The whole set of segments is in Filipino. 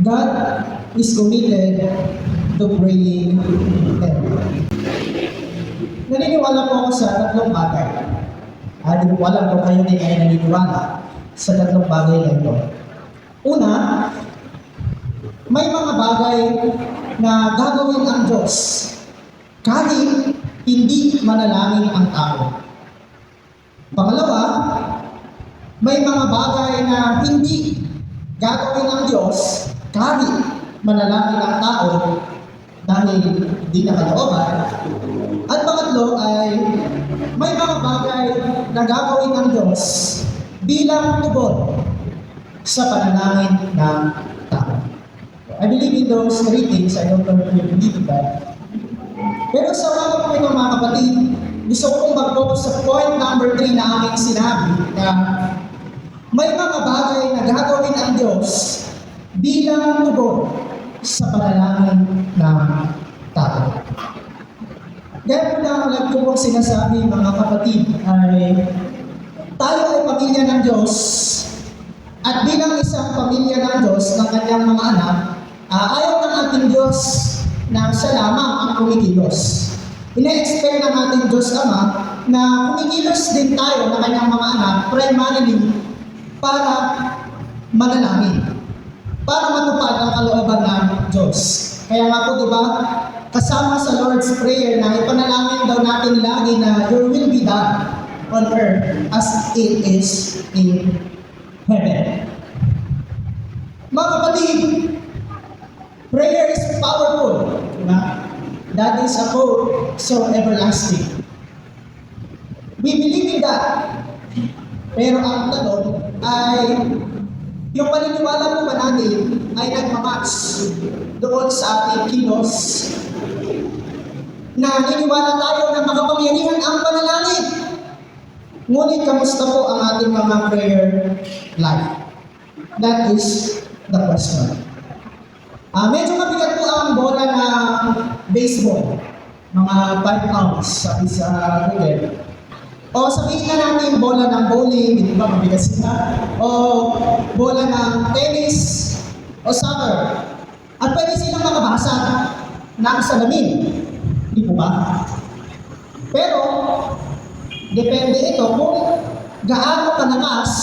God is committed to praying them. Naniniwala po ako sa tatlong bagay. Hindi ko alam kung kayo din ay naniniwala sa tatlong bagay na ito. Una, may mga bagay na gagawin ang Diyos kahit hindi manalangin ang tao. Pangalawa, may mga bagay na hindi gagawin ang Diyos kahit manalangin ang tao dahil di nakalooban. At pangatlo ay may mga bagay na gagawin ng Diyos bilang tugon sa panalangin ng tao. I believe in those three things. I don't know if you believe in that. Pero sa mga po ito mga kapatid, gusto ko pong mag-focus sa point number 3 na aking sinabi na may mga bagay na gagawin ang Diyos bilang tugon sa panalangin ng tao. Kaya po na ko pong sinasabi mga kapatid ay tayo ay pamilya ng Diyos at bilang isang pamilya ng Diyos ng kanyang mga anak, ayaw ng ating Diyos na siya lamang ang kumikilos. Ina-expect ng ating Diyos Ama na kumikilos din tayo ng kanyang mga anak primarily para manalangin, para matupad ang kalooban ng Diyos. Kaya nga po, di ba, kasama sa Lord's Prayer na ipanalangin daw natin lagi na your will be done on earth as it is in heaven. Mga kapatid, prayer is powerful. Diba? That is a quote so everlasting. We believe in that. Pero ang tanong ay, yung paniniwala po ba natin ay nagmamatch doon sa ating kilos na naniniwala tayo na makapangyarihan ang panalangin. Ngunit kamusta po ang ating mga prayer life? That is the question. Medyo mabigat po ang bola ng baseball. Mga 5 ounce, sabi sa Google. O sabihin na natin bola ng bowling, hindi ba mabigat sila? O bola ng tennis o soccer. At pwede silang makabasag ng salamin. Hindi po ba? Pero, depende ito kung gaano kalakas,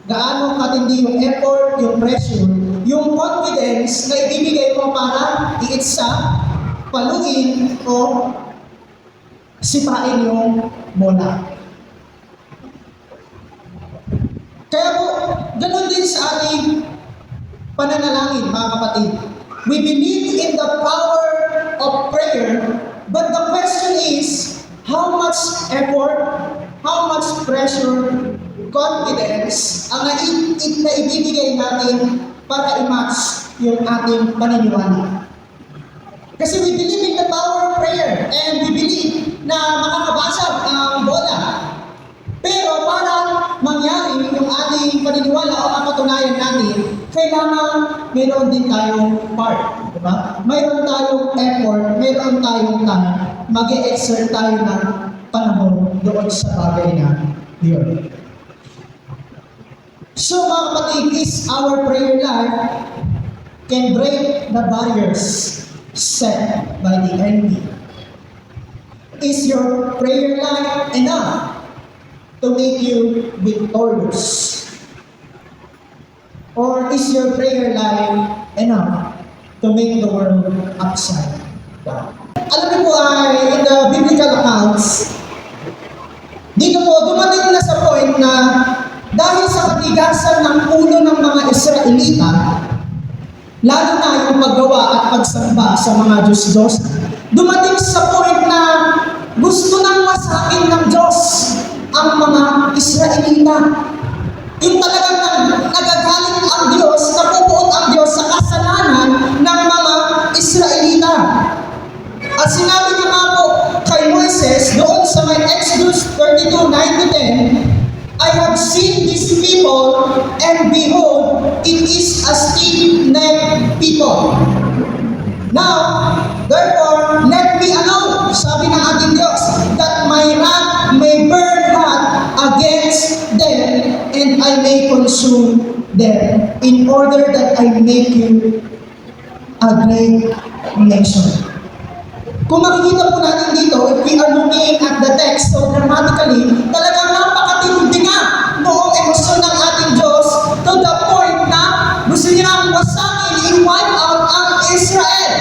gaano katindi yung effort, yung pressure, yung confidence na ibibigay mo para iitsa, paluin o sipain yung bola. Kaya po, ganun din sa ating pananalangin, mga kapatid. We believe in the power of prayer, but the question is, how much effort, how much pressure, confidence ang naibibigay natin para i-match yung ating paniniwala. Kasi we believe in the power of prayer and we believe na makakabasag ang bola. Pero para mangyari yung ating paniniwala o mapatunayan natin, kailangan mayroon din tayong part. Diba? Mayroon tayong effort, mayroon tayong time, mag-e-exert tayo ng panahon doon sa bagay na yun. So mga kapatid, is our prayer life can break the barriers set by the enemy. Is your prayer life enough to make you victorious? Or is your prayer life enough to make the world upside down? Alam niyo po ay in the biblical accounts, dito po dumating na sa point na dahil sa katigasan ng ulo ng mga Israelita, lalo na yung paggawa at pagsamba sa mga Diyos-Diyos, dumating sa point na gusto nang wasakin ng Diyos ang mga Israelita. Yung talagang nagagalit ang Diyos, napupuot ang Diyos sa kasalanan ng mga Israelita. At sinabi niya nga po kay Moises doon sa may Exodus 32:9-10, I have seen these people, and behold, it is a stiff-necked people. Now, therefore, let me alone, sabi ng ating Diyos, that my wrath may burn hot against them, and I may consume them in order that I make you a great nation. Kung makikita po natin dito, if we are looking at the text so dramatically, talagang napakatindi nga noong emosyon ng ating Diyos to the point na gusto niyang wasagin, i-wipe out ang Israel.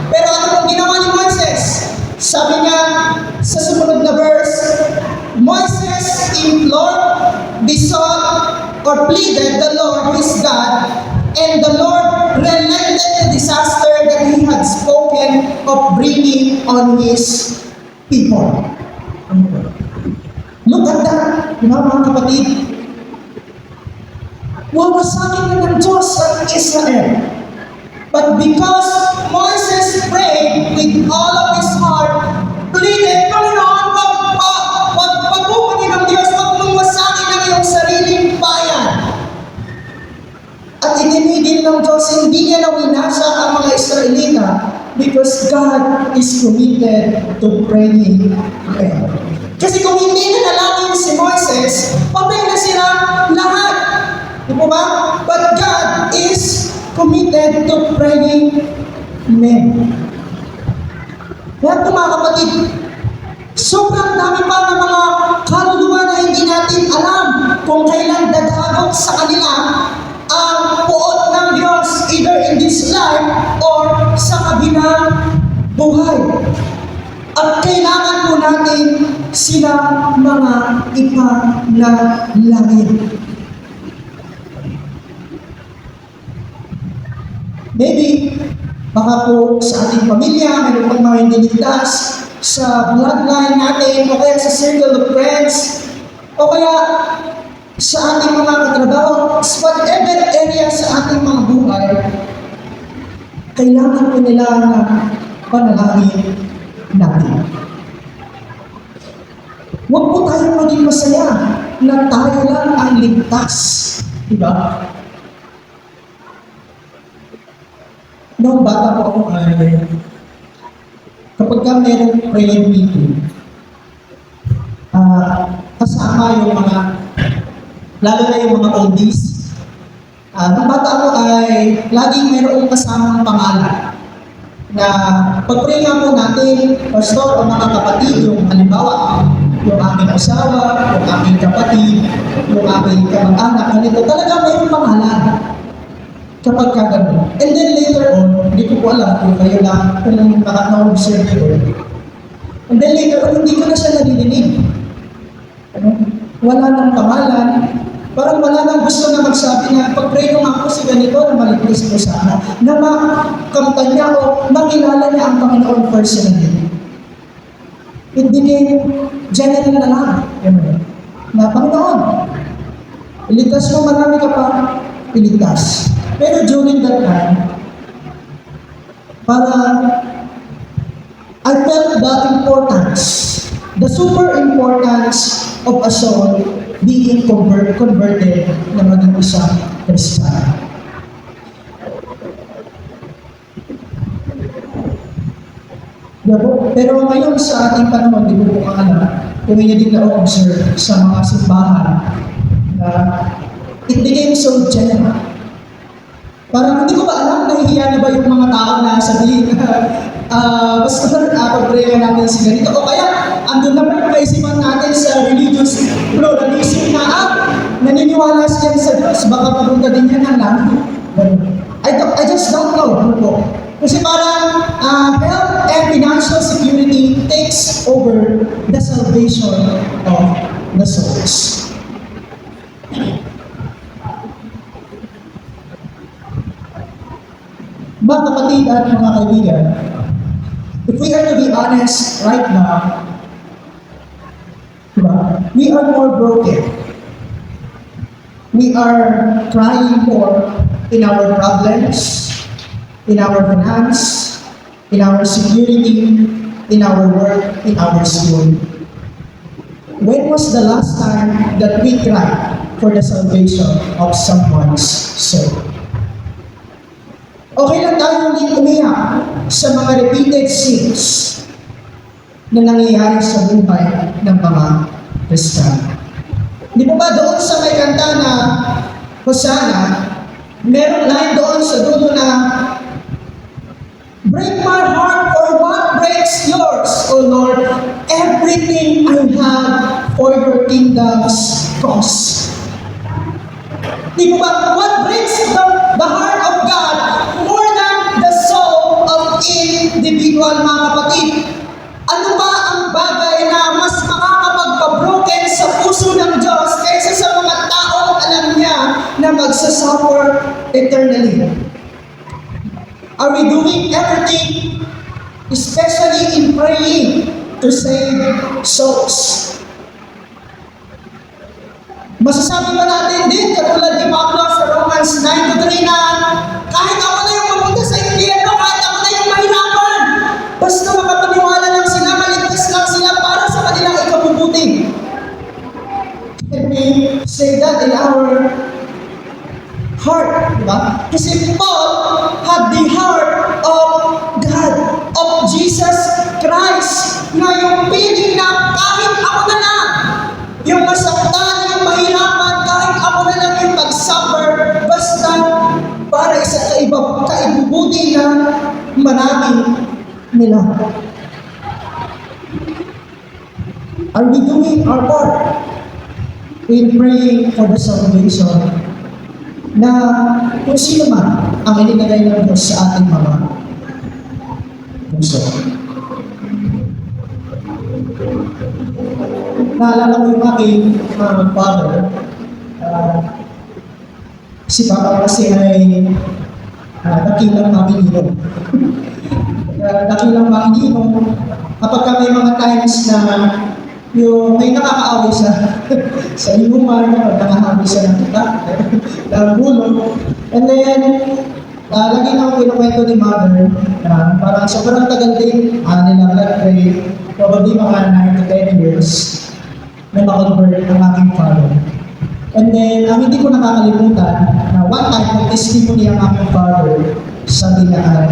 Pero ano pong ginawa ni Moises? Sabi niya sa sumunod na verse, Moises implored, besought, or pleaded the Lord his God, and the Lord relented the disaster that he had spoken of bringing on his people. Look at that, mga kapatid. Wawasagin na ng Diyos ang Israel. But because Moses prayed with all of his heart, pleaded, Panginoon, pagpupunin ng Diyos, wag mong wasagin ang iyong sariling bayan. At itinigil ng Diyos, hindi niya na winasa ang mga Israelita because God is committed to praying them. Kasi kung hindi na nalangin si Moises, patay na sila lahat. Di po ba? But God is committed to praying men. Kaya po mga kapatid, sobrang dami pa ng mga kaluluwa na hindi natin alam kung kailan dadagok sa kanila ang puot ng Diyos either in this life or sa kabilang buhay. At kailangan po natin sila mga ipanalangin. Maybe, baka po sa ating pamilya, mayroon pang mga hindi ligtas, sa bloodline natin, o kaya sa circle of friends, o kaya sa ating mga katrabaho, sa whatever area sa ating mga buhay, kailangan po nila na panalangin natin. Huwag po tayong maging masaya na tayo lang ang ligtas. Diba? Noong bata po ako kapag ka merong prayer meeting, kasama yung mga, lalo na yung mga oldies, nung bata ako ay laging merong kasamang pangalan na pag-pray nga po natin, pastor o mga kapatid, yung halimbawa, yung aming asawa, yung aming kapatid, yung aming kamag-anak, ganito, talaga mayroong pangalan. Kapag kagano. And then later on, hindi ko po alam kung kayo lang, kung na-observe ko. And then later on, hindi ko na siya naririnig. Wala nang pangalan. Parang wala nang gusto na magsabi na pag-pray nung ako si ganito na maligtas ko sana. Na makamtan niya o makilala niya ang Panginoon personally. It became general na lang. Na Panginoon, iligtas mo, marami ka pa, iligtas. Pero during that time, I felt the importance, the super importance of a soul being converted na maging isang Kristiyano. Pero ngayon sa ating panahon, di ko po alam, kung inyo din na-observe sa mga simbahan na it became so general. Parang hindi ko ba alam, nahihiya na ba yung mga tao na sabihin, pastor, pag-pray natin si ganito. O kaya, andun na ba yung kaisipan natin sa religious pluralism na naniniwala siya sa Diyos, baka papunta din yan ng langit. I just don't know. Ano po? Kasi parang health and financial security takes over the salvation of the souls. Mga kapatid at mga kaibigan, if we are to be honest right now, we are more broken. We are crying more in our problems, in our finance, in our security, in our work, in our school. When was the last time that we cried for the salvation of someone's soul? Okay lang tayo hindi umiyak sa mga repeated sins na nangyayari sa buhay ng mga Kristiyano. Di po ba doon sa may kanta na Hosanna, meron line doon sa dulo na, break my heart for what breaks yours, O Lord, everything I have for your kingdom's cause. Di ba? What breaks the heart of God more than the soul of individual, mga kapatid? Ano ba ang bagay na mas makakapagpabroken sa puso ng Diyos kaysa sa mga taong alam niya na magsasuffer eternally? Are we doing everything, especially in praying, to save souls? Masasabi ba natin din, katulad ni Pablo sa Romans 9:3 na kahit ako na yung mapunta sa impyerno, kahit ako na yung mahirapan, basta makapaniwala lang sila, maligtas lang sila para sa kanilang ikabubuti. Can we say that in our heart, di ba? Kasi Paul had the heart of God, of Jesus Christ, na yung feeling na kahit ako na lang, yung masaktan, yung mahirapan, kahit ako na lang yung mag-suffer, basta para sa kaibubuti na maraming nila. Are we doing our part in praying for the salvation na kung sino man ang ininagay ng Diyos sa ating mga puso? Naalala ko yung aking father. Si Papa kasi ay dakilang makinino. Dakilang makinino. Kapag may mga times na yung may nakakaaway sa inuman, nakakaaway siya ng kita, ng gulo. And then, lagi na akong kinukwento ni Mother, parang sobrang tagal din nilang pray, probably mga 9 to 10 years, na makonvert ang aking father. And then, ang hindi ko nakakalimutan, na one time, nag-testimony ang aking father, sabi niya,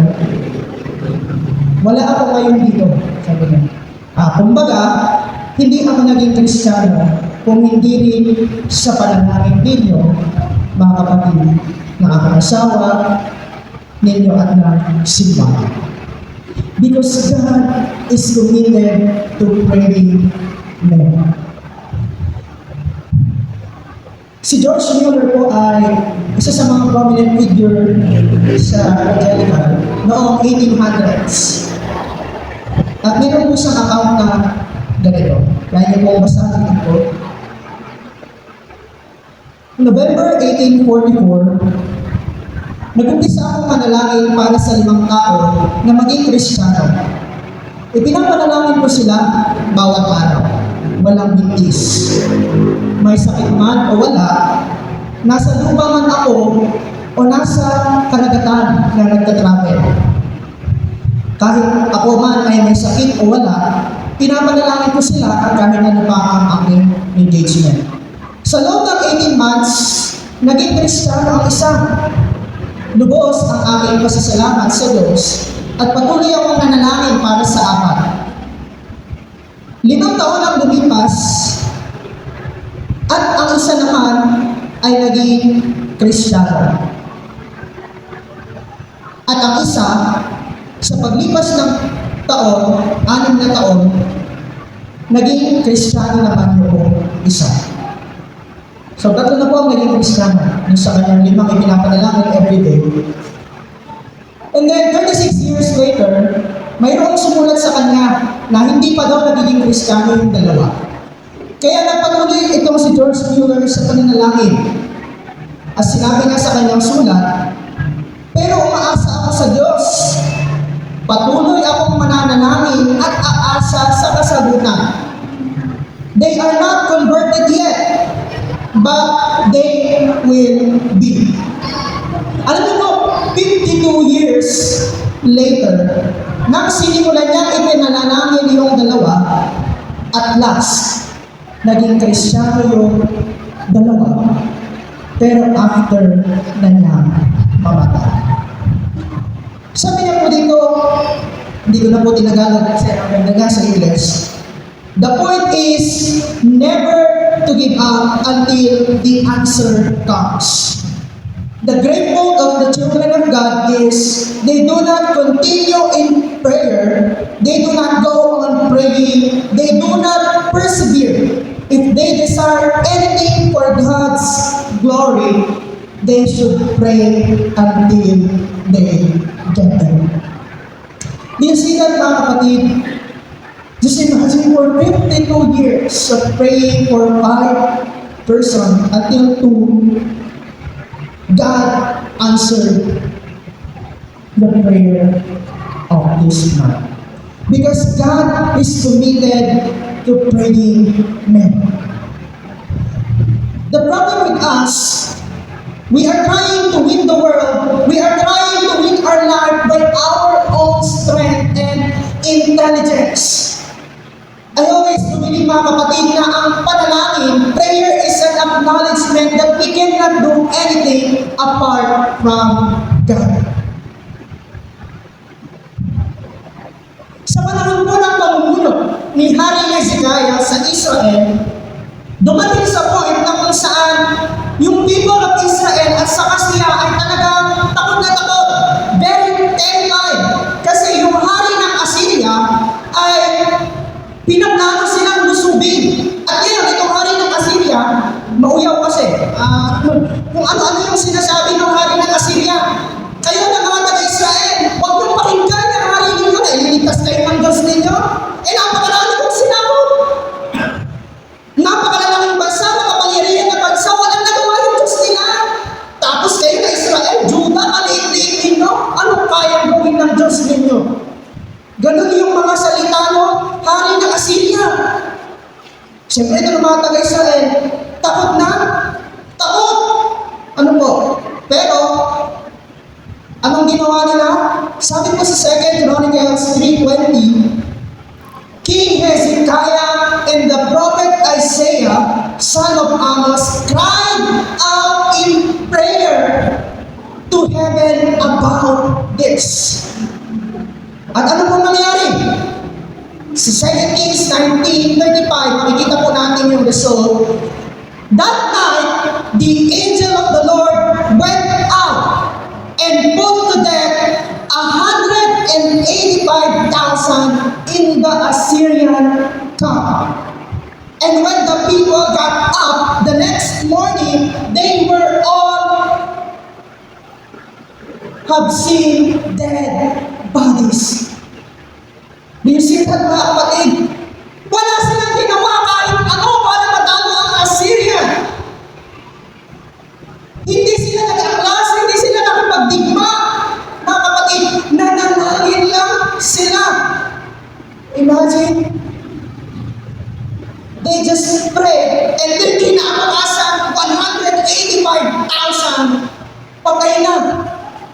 wala ako ngayon dito, sabi niya. Kumbaga, hindi ako naging Kristiyano kung hindi rin sa panalangin ninyo, mga kapatid, na aking asawa, ninyo at ng simbahan. Because God is committed to praying men. Si George Mueller po ay isa sa mga prominent figure sa evangelical noong 1800s. At meron po siyang account na ganito. Kaya niyo po basahin ito. November 1844, nag-umpisa akong manalangin para sa 5 tao na maging Kristiyano. Ipinapanalangin ko sila bawat araw. Walang bintis. May sakit man o wala, nasa lupa man ako o nasa karagatan na nagtatravel. Kahit ako man ay may sakit o wala, pinapanalangin ko sila at kahit ano pa ang aking engagement. Sa loob ng 18 months, naging Kristiyano ang isa. Lubos ang aking pasasalamat sa Diyos at patuloy akong nanalangin para sa apat. 5 taon ang lumipas at ang isa naman ay naging Kristiyano. At ang isa, sa paglipas ng taon, 6 na taon, naging Kristiyano naman yung isa. So, 3 na po ang naging Kristiyano yung sa kanyang 5 ipinapanalangin everyday. And then, 36 years later, mayroong sumulat sa kanya na hindi pa daw nagiging Kristiyano yung dalawa. Kaya nagpatuloy itong si George Mueller sa pananalangin. As sinabi niya sa kanyang sulat, pero umaasa ako sa Diyos. Patuloy akong mananalangin at aasa sa kasagutan. They are not converted yet, but they will be. Alam niyo po, 52 years later, nang sinimulan niya ipinanalangin yung dalawa, at last, naging Kristiyano yung dalawa, pero after na niya mamatay. Sabi niya po dito, hindi ko na po tinagalog kasi ang ganda sa English. The point is, never to give up until the answer comes. The great fault of the children of God is they do not continue in prayer, they do not go on praying, they do not persevere. If they desire anything for God's glory, they should pray until they get it. Do you see that, mga kapatid? Just imagine for 52 years of praying for 5 persons until 2, God answered the prayer of this man. Because God is committed to praying men. The problem with us, we are trying to win the world, we are trying to win our life by our own strength and intelligence. I always believe, mga kapatid, na ang panalangin, prayer is an acknowledgement that we cannot do anything apart from God. Sa panahon po ng pamumuno ni Hari Hezekiah sa Israel, dumating sa point na kung saan yung people of Israel at saka siya ay talagang takot na takot, very terrified, kasi yung hari ng Assyria ay pinaplano silang lusubin. At ngayon, itong hari ng Assyria, mauyaw kasi. Kung ano-ano yung sinasabi ng hari ng Assyria. Kayo na mga taga-Israel, huwag niyong pakinggan ang hari ninyo na ililigtas kayo ng Diyos ninyo. Napakalaki kong sinabot. Napakalaking bansa, makapangyarihan na bansa, walang nagawa yung Diyos nila. Tapos kayo na Israel, Judah, maliit-liit ninyo. Anong kayang gawin ng Diyos ninyo? Ganun yung mga salita mo, hari ng Assyria. Siyempre, ito ng mga taga-Israel, takot na, takot. Ano po? Pero, anong ginawa nila? Sabi po sa 2 Chronicles 3:20, King Hezekiah and the prophet Isaiah, son of Amos, cried out in prayer to heaven about this. At ano po nangyari? Sa 2 Kings 19:35, makikita po natin yung result. That night, the angel of the Lord went out and put to death 185,000 in the Assyrian camp. And when the people got up the next morning, they were all have seen dead bodies. Do you see that, mga kapatid? Wala silang ginawa kahit ano para matalo ang Assyria. Hindi sila nag-aklas, hindi sila nakapagdigma. Mga kapatid, nananalangin lang sila. Imagine, they just prayed and then kinabukasan 185,000 patay na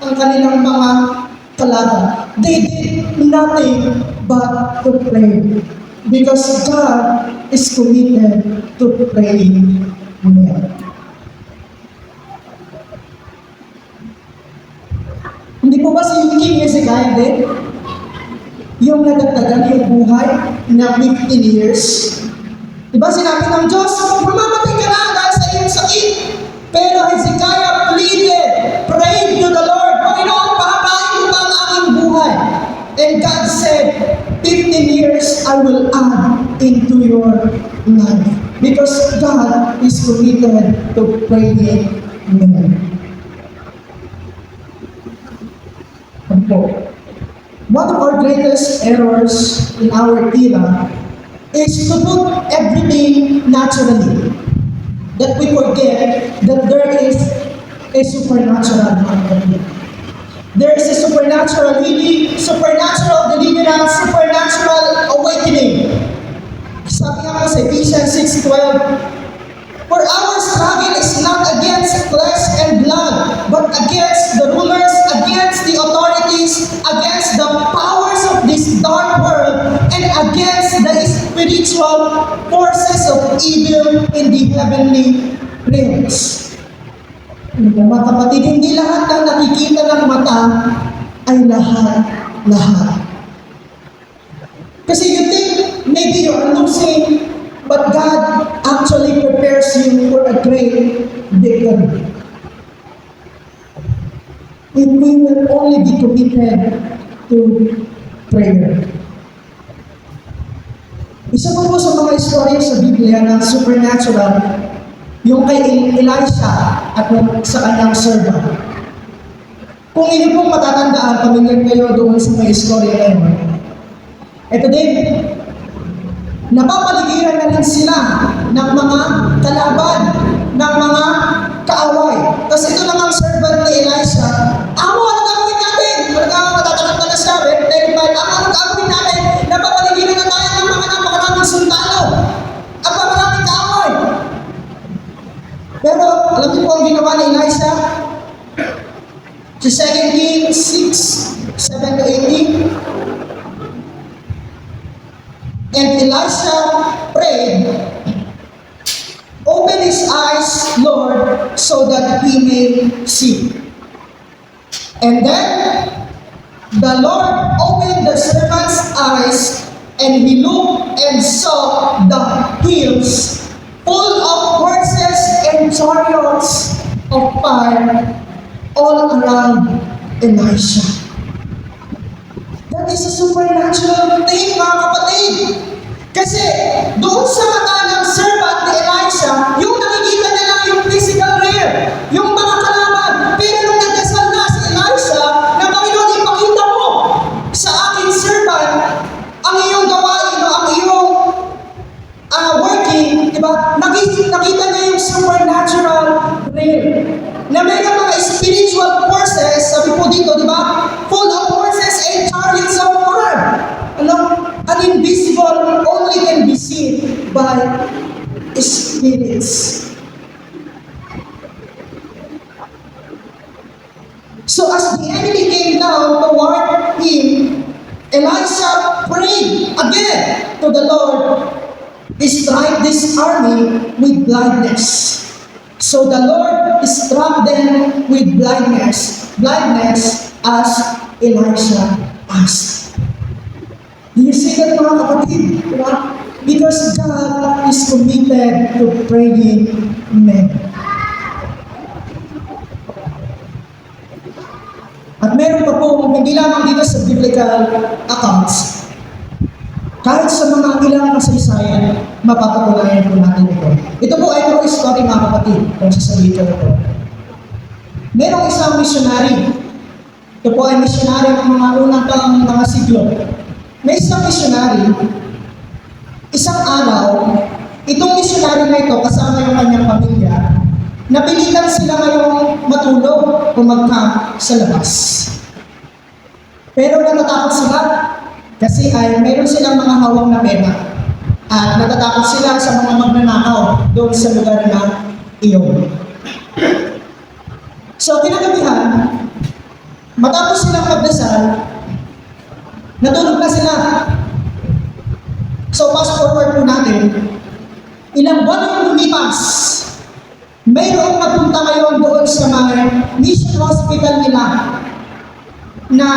ang kanilang mga kalaban. They did nothing but to pray because God is committed to praying men. Hindi po ba si King Hezekiah din? Yung nadagdagan yung buhay na 15 years. Diba sinabi ng Diyos, mamamatay ka na dahil sa iyong sakit. Pero Hezekiah pleaded, prayed to the Lord, Panginoon, pahabain mo ba ang aking buhay? And God said, 15 years I will add into your life. Because God is committed to praying men. One of our greatest errors in our era is to put everything naturally. That we forget that there is a supernatural happening. There is a supernatural healing, supernatural deliverance, supernatural awakening. Sabi nga po sa Ephesians 6:12, for our struggle is not against flesh and blood, but against the rulers, against the authorities, against the powers of this dark world, and against the spiritual forces of evil in the heavenly realms. Mga kapatid, hindi lahat ng nakikita ng mata ay lahat. Kasi you think maybe you are losing, but God actually prepared searching for a great victory. If we will only be committed to prayer. Isa po sa mga istorya sa Biblia na supernatural, yung kay Elisha at sa kanyang servant. Kung inyo pong matatandaan, pamilyar kayo doon sa mga istorya na yun. Ito din, napapaligiran na rin sila ng mga kalaban, ng mga kaaway. Tapos ito namang servant ni Elisha, amo, ano gagawin natin? Talagang matatanong na siya, terrified, ano gagawin natin? Napapaligiran na tayo ng mga napakaraming sundalo at maraming kaaway. Pero alam niyo po ang ginawa ni Elisha? Sa 2 Kings 6, 7 to 18, and Elisha prayed, "Open his eyes, Lord, so that he may see." And then the Lord opened the servant's eyes, and he looked and saw the hills full of horses and chariots of fire all around Elisha. That is a supernatural thing, mga kapatid. Kasi doon sa mata ng servant ni Elisha, yung nakikita niya lang yung physical realm, yung mga kalaban. Pero nung nagdasal na si Elisha, na Panginoon, ipakita mo sa aking servant ang iyong gawain o ang iyong working, diba? Nakita niya yung supernatural realm. Na mayroong mga spiritual forces, sabi po dito, di ba? Full of horses and chariots of fire. An invisible only can be seen by spirits. So as the enemy came down toward him, Elisha prayed again to the Lord, "Strike this army with blindness." So the Lord struck them with blindness as Elisha asked. Do you see that, mga kapatid? Diba? Because God is committed to praying men. At meron pa po, hindi lamang dito sa biblical accounts, kahit sa mga ilang kasaysayan, mapapatunayan po natin ito. Ito po ay true story, mga kapatid, kung sasabihin ko ito. Merong isang missionary. Ito po ay missionary ng mga unang pang mga siglo. May isang missionary, isang araw, itong missionary na ito, kasama yung kanyang pamilya, napilitan sila ngayong matulog o mag-camp sa labas. Pero natatakot sila, kasi ay mayroon silang mga hawak na pera at natatakot sila sa mga magnanakaw doon sa lugar na iyon. So kinagabihan, matapos silang magdasal, natulog na sila. So fast forward po natin, ilang buwan yung lumipas, mayroong napunta ngayon doon sa mga mission hospital nila na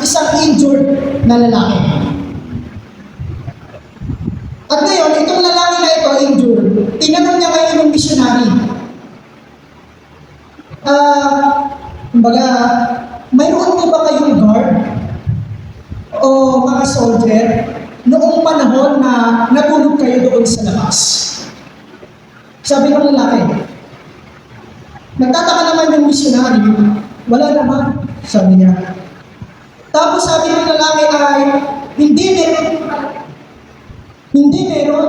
isang injured na lalaki. At ngayon, itong lalaki na ito, injured, tinanong niya ngayon yung missionary. Kumbaga, mayroon po ba kayong guard o mga soldier noong panahon na natulog kayo doon sa labas? Sabi ng lalaki. Nagtataka naman yung missionary, wala naman, sabi niya. Tapos sabi ng lalaki ay, hindi meron,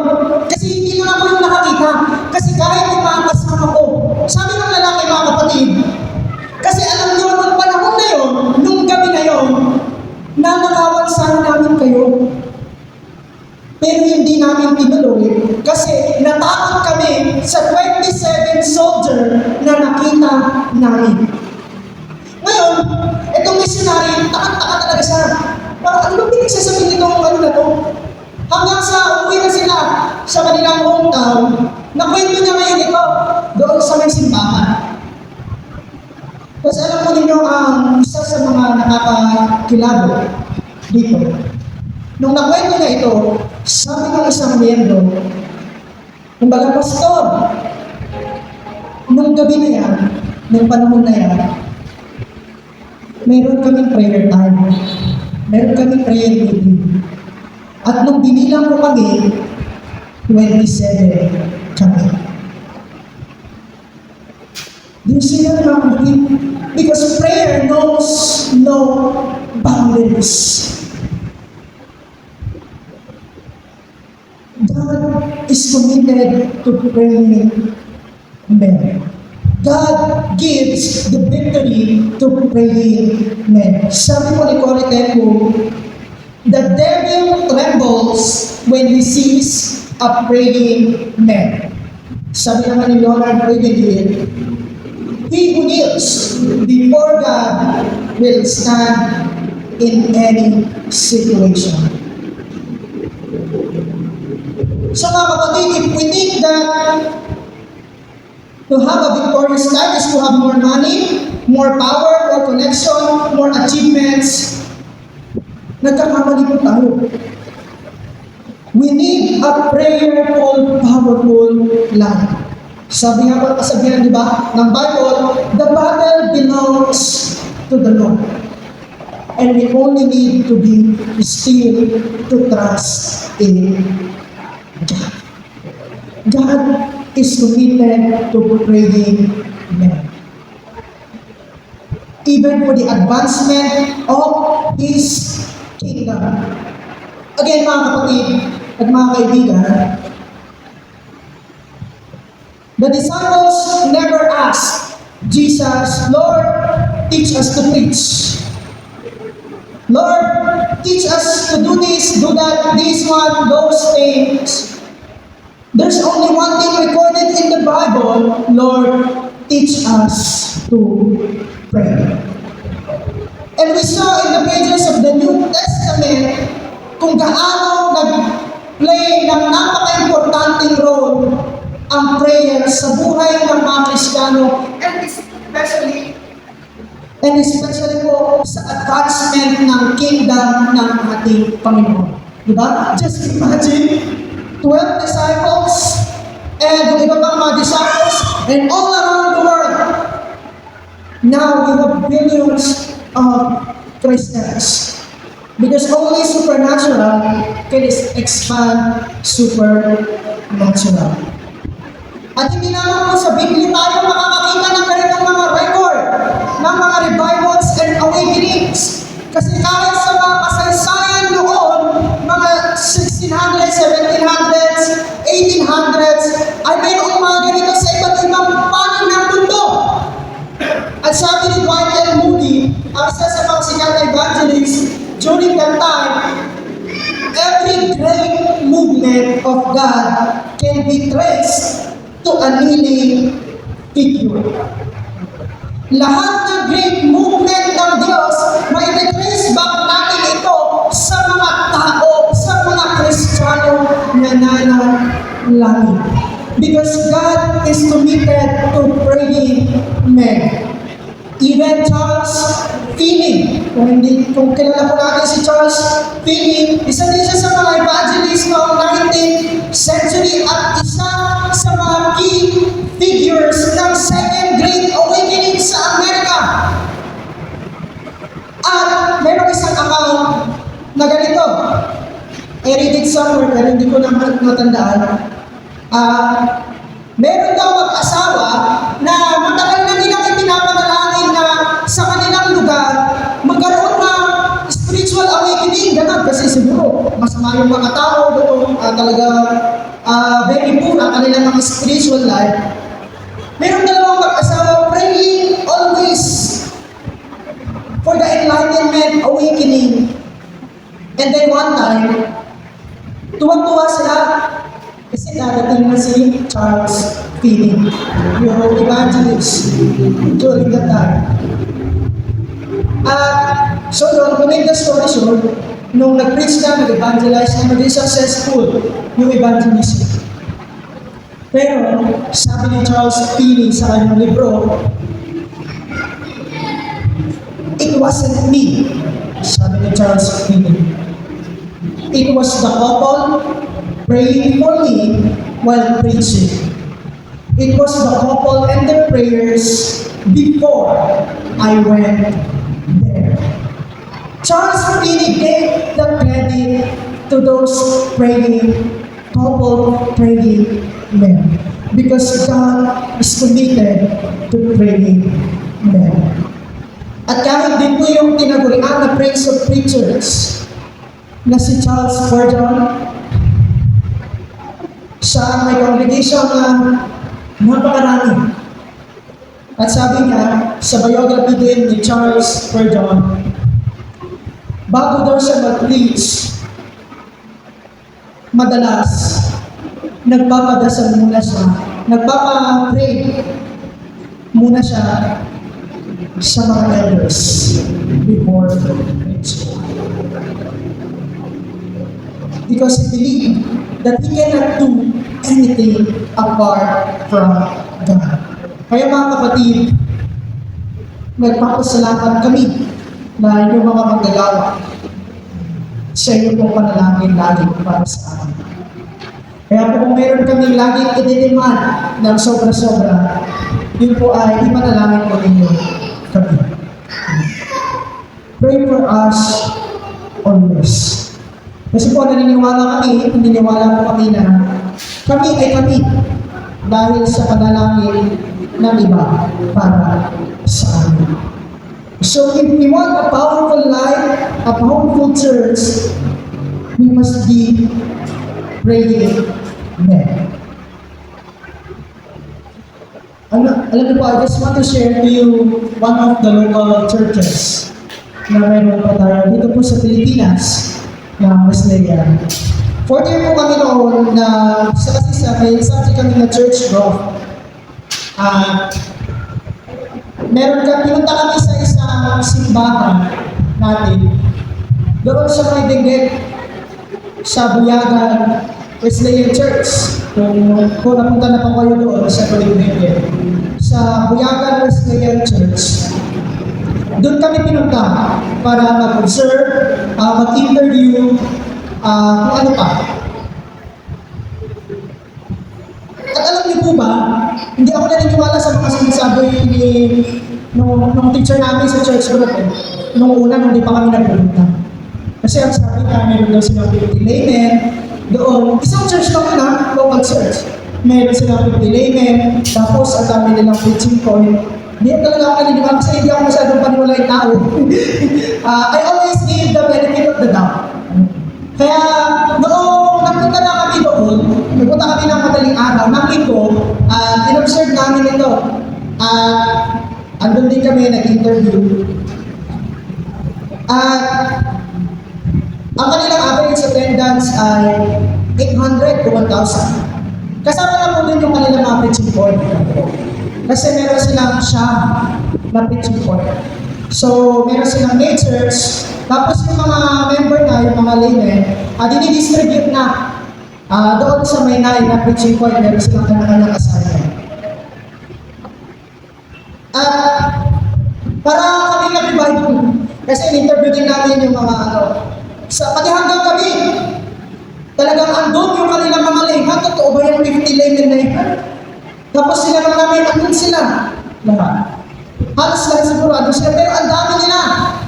kasi hindi lang ako yung nakakita, kasi kahit yung mga kasama ko, sabi ng lalaki, mga kapatid, kasi alam niyo, nung panahon na yun, nung gabi na yun, nanakawan sana namin kayo. Pero hindi namin tinuloy, kasi natakot kami sa 27 soldier na nakita namin. Ngayon, itong missionary, takot-takot talaga siya. Parang ano ba pinagsasabi nitong ano na to? Hanggang sa uwi na sila sa kanilang hometown, nakwento niya ngayon ito doon sa may simbahan. Tapos alam mo ninyo ang isa sa mga nakakakilabo dito. Nung nakwento niya ito, sabi ng isang miyembro, kumbaga, "Pastor, nung gabi na yan, nung panahon na yan, meron kaming prayer time. Meron kaming prayer meeting. At nung binilang ko kami, 27 kami. Do you see that, mga kapatid? Because prayer knows no boundaries. God is committed to praying men. God gives the victory to praying men. Sabi ko ni Corey Tenko, the devil trembles when he sees a praying man. Sabi naman ni Leonard Reagan, he who kneels before God will stand in any situation. So mga kapatid, if we think that to have a victorious life is to have more money, more power, more connection, more achievements, nagkakamali po tayo. We need a prayerful, powerful life. Sabi nga po, kasabihan, di ba, ng Bible, the battle belongs to the Lord. And we only need to be still to trust in God. God is committed to praying men. Even for the advancement of His kingdom. Again, mga kapatid at mga kaibigan, the disciples never asked Jesus, Lord, teach us to preach. Lord, teach us to do this, do that, this one, those things. There's only one thing recorded in the Bible, Lord, teach us to pray. And we saw in the pages of the New Testament kung gaano nag-play ng napaka-importanting role ang prayer sa buhay ng mga Kristiyano, and especially po sa advancement ng kingdom ng ating Panginoon. Diba? Just imagine, 12 disciples, and yung iba pang mga disciples, and all around the world. Now, we have billions of Christians. Because only supernatural can expand supernatural. At hindi naman po sa Biblia tayo makakakita ng ganitong mga record ng mga revivals and awakenings. Kasi kahit sa mga kasaysayan noon, mga 1600s, 1700s, 1800s, ay mayroong mga ganito sa iba't ibang panig ng mundo. At sabi ni Dwight L. Moody, ang isa sa mga sikat na evangelists, during that time, every great movement of God can be traced to a kneeling figure. Lahat ng great movement ng Diyos, may trace back natin ito sa mga tao, sa mga Kristiyano na nananalangin. Because God is committed to praying men. Even Charles Finney, kung kilala po natin si Charles Finney, isa din siya sa mga evangelist noong 19th century at isa sa mga key figures ng Second Great Awakening sa Amerika. At mayroong isang account na ganito. I read it somewhere pero hindi ko naman natandaan. Meron daw mag-asawa na matagal na nilang ipinapanalangin na sa kanilang lugar magkaroon ng spiritual awakening. Ganun kasi siguro masama yung mga tao doon, talaga very poor ang kanilang mga spiritual life. Meron dalawang mag-asawa praying always for the enlightenment awakening. And then one time, tuwang-tuwa sila kasi darating na si Charles Finney, yung evangelist during that time. So to make the story short, nung nag-preach na, nag-evangelize na, maging successful yung evangelism. Pero, sabi ni Charles Finney sa kanyang libro, it wasn't me, sabi ni Charles Finney. It was the couple praying for me while preaching. It was the couple and the prayers before I went there. Charles really gave the credit to those praying couple, praying men. Because God is committed to praying men. At kahit din po yung tinagurian na praise of preachers na si Charles Spurgeon, siya ang may congregation na napakarami. At sabi niya, sa biography din ni Charles Spurgeon, bago daw siya mag-preach, madalas, nagpapadasal muna siya, nagpapa-pray muna siya sa mga elders before preaching. Because he believed that he cannot do anything apart from God. Kaya mga kapatid, nagpapasalamat kami na inyong mga manggagawa sa inyong pong panalangin lagi para sa amin. Kaya po kung meron kami laging idiniman ng sobra-sobra, yun po ay ipanalangin po ninyo kami. Pray for us always. Kasi po naniniwala po kami na kami ay kami dahil sa panalangin ng iba para sa amin. So if we want a powerful life, a powerful church, we must be praying men. Alam niyo po, I just want to share to you one of the local churches na meron po tayo dito po sa Pilipinas na Wesleyan. 4 year po kami noon na sa may subject kami na church growth. Pinunta kami sa isang simbahan natin. Doon sa may Benguet, sa Buyagan Wesleyan Church. Kung napunta na po kayo doon sa Benguet. Sa Buyagan Wesleyan Church. Doon kami pinunta para mag-observe, mag-interview, kung ano pa. At alam niyo po ba, hindi ako naniniwala sa mga sinasabi nung teacher namin sa church group nung una, nung di pa kami nagpunta. Kasi ang sabi niya, meron daw silang 50 laymen. Doon, isang church lang na, local church. Meron silang 50 laymen, tapos ang dami nilang preaching point. Hindi talaga ako naniniwala kasi hindi ako masyadong paniwala yung tao. I always give the benefit of the doubt. Kaya noong nagpunta na kami doon, nagpunta kami ng madaling araw, nakito, in-observe namin ito. Andun din kami nag-interview. At ang kanilang average attendance ay 800 to 1,000. Kasama na po din yung kanilang mga preaching point. Kasi meron silang siyam na preaching point. So, meron silang main church, tapos yung mga member na, yung mga laymen, dinidistribute na doon sa may na preaching point, meron silang kanya-kanyang assignment. Para kami na-revive, kasi in-interview din namin yung mga pati hanggang kami, talagang andun yung kanilang mga layman, totoo ba yung 50 laymen na yun? Tapos sila lang namin, andun sila. Lahat. Halos lang sigurado sila, pero ang dami nila.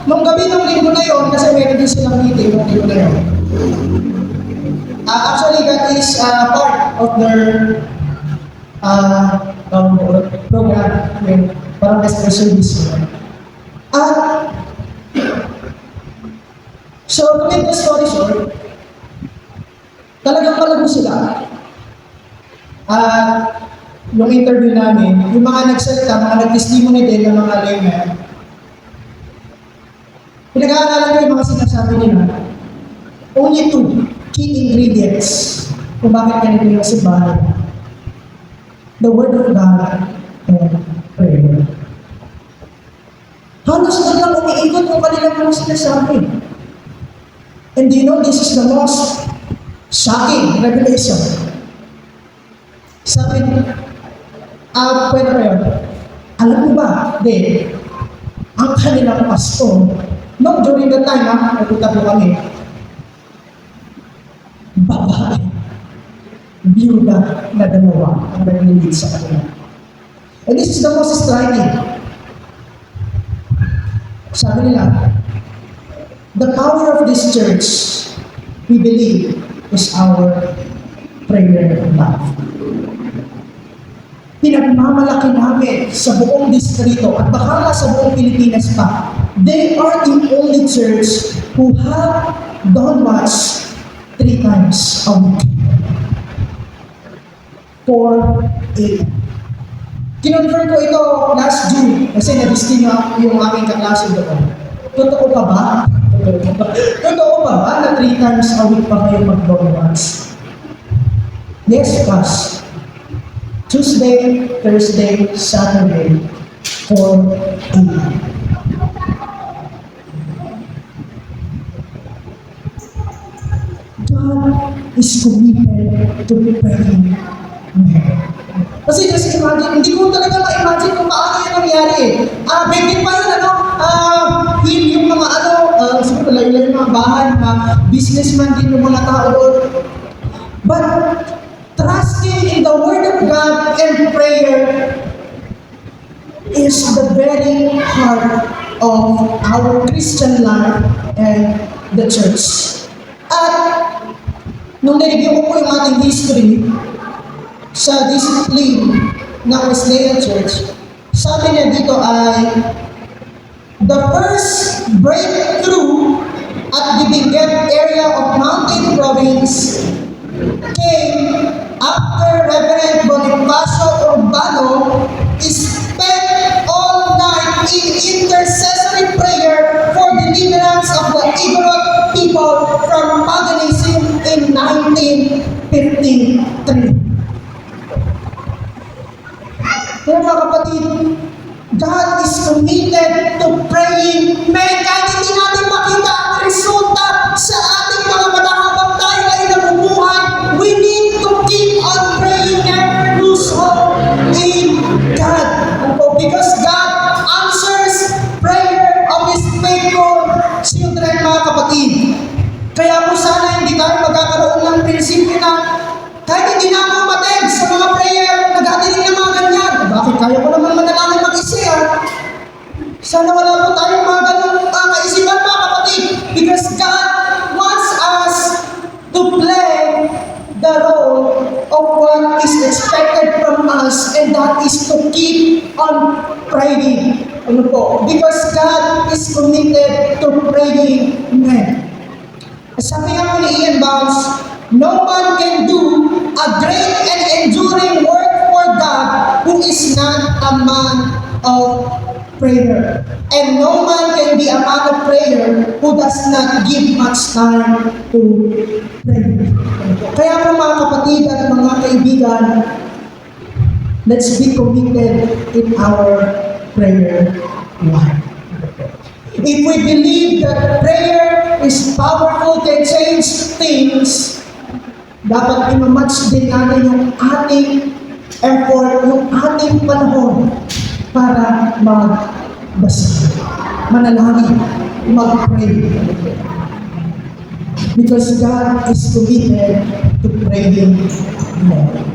Nung gabi ng linggo na yun, kasi meron din silang meeting ng linggo na yun. Actually, that is part of their program, yung parang gospel service. So, to make the story short, talagang palago sila. Yung interview namin, yung mga nagsalita, mga nag-testimony din ng mga laymen, pinag-aaralan ko yung mga sinasabi nila. Only 2 key ingredients kung bakit ganito yung simbahan. The Word of God and prayer. Halos na lang umiikot kung kanilang mga sinasabi. And you know, this is the most shocking revelation. Sabi, pwede kayo, alam mo ba, ang kanilang pastor, no, during the time, nagpunta po kami, babae. biyuda na dalawa ang nag-lead sa kanila. And this is the most striking. Sabi nila, the power of this church, we believe, is our prayer life. Pinagmamalaki namin sa buong distrito at baka nga sa buong Pilipinas pa. They are the only church who have done mass 3 times a week. 4 a.m. Kinonfirm ko ito last June kasi na-disting yung aking kaklase doon. Totoo pa ba? Totoo pa ba na 3 times a week pa kayo mag-done mass? Yes, class. Tuesday, Thursday, Saturday, 4 a.m. God is committed to praying men. Kasi just imagine, hindi ko talaga ma-imagine kung paano yan nangyari. Bigit pa yun, yung mga siguro layo-layo yung mga bahay, mga businessman din yung mga tao doon. But, trusting in the Word of God and prayer is the very heart of our Christian life and the church. At, nung nireview ko po yung ating history, sa discipline ng Wesleyan Church, sabi niya dito ay, the first breakthrough at the Benguet area of Mountain Province came after Reverend Bonifacio Urbano spent all night in intercessory prayer for deliverance of the Igorot people from paganism in 1953. Kaya mga kapatid, God is committed to praying men. Kahit hindi natin makita ang resulta sa ating mga mata habang tayo ay nabubuhay, we need to keep on praying, never lose hope in God. Because God answers prayer of His faithful children, mga kapatid. Kaya po sana hindi tayo magkakaroon ng prinsipyo na kahit hindi na ako umatend sa mga prayer, nag-atinig ng mga ganyan. Bakit kaya ko naman manalangin mag-isa? Sana wala po tayong mga ganong kaisipan, mga kapatid. Because God wants us to play the role of what is expected from us, and that is to keep on praying. Ano po? Because God is committed to praying men. Sabi nga po ni Ian Bounds, no man can do a great and enduring work for God who is not a man of prayer. And no man can be a man of prayer who does not give much time to pray. Kaya po mga kapatid at mga kaibigan, let's be committed in our prayer life. If we believe that prayer is powerful, can change things, dapat imamatch din natin yung ating effort, yung ating panahon para magbasa, manalangin, mag-pray. Because God is committed to praying men.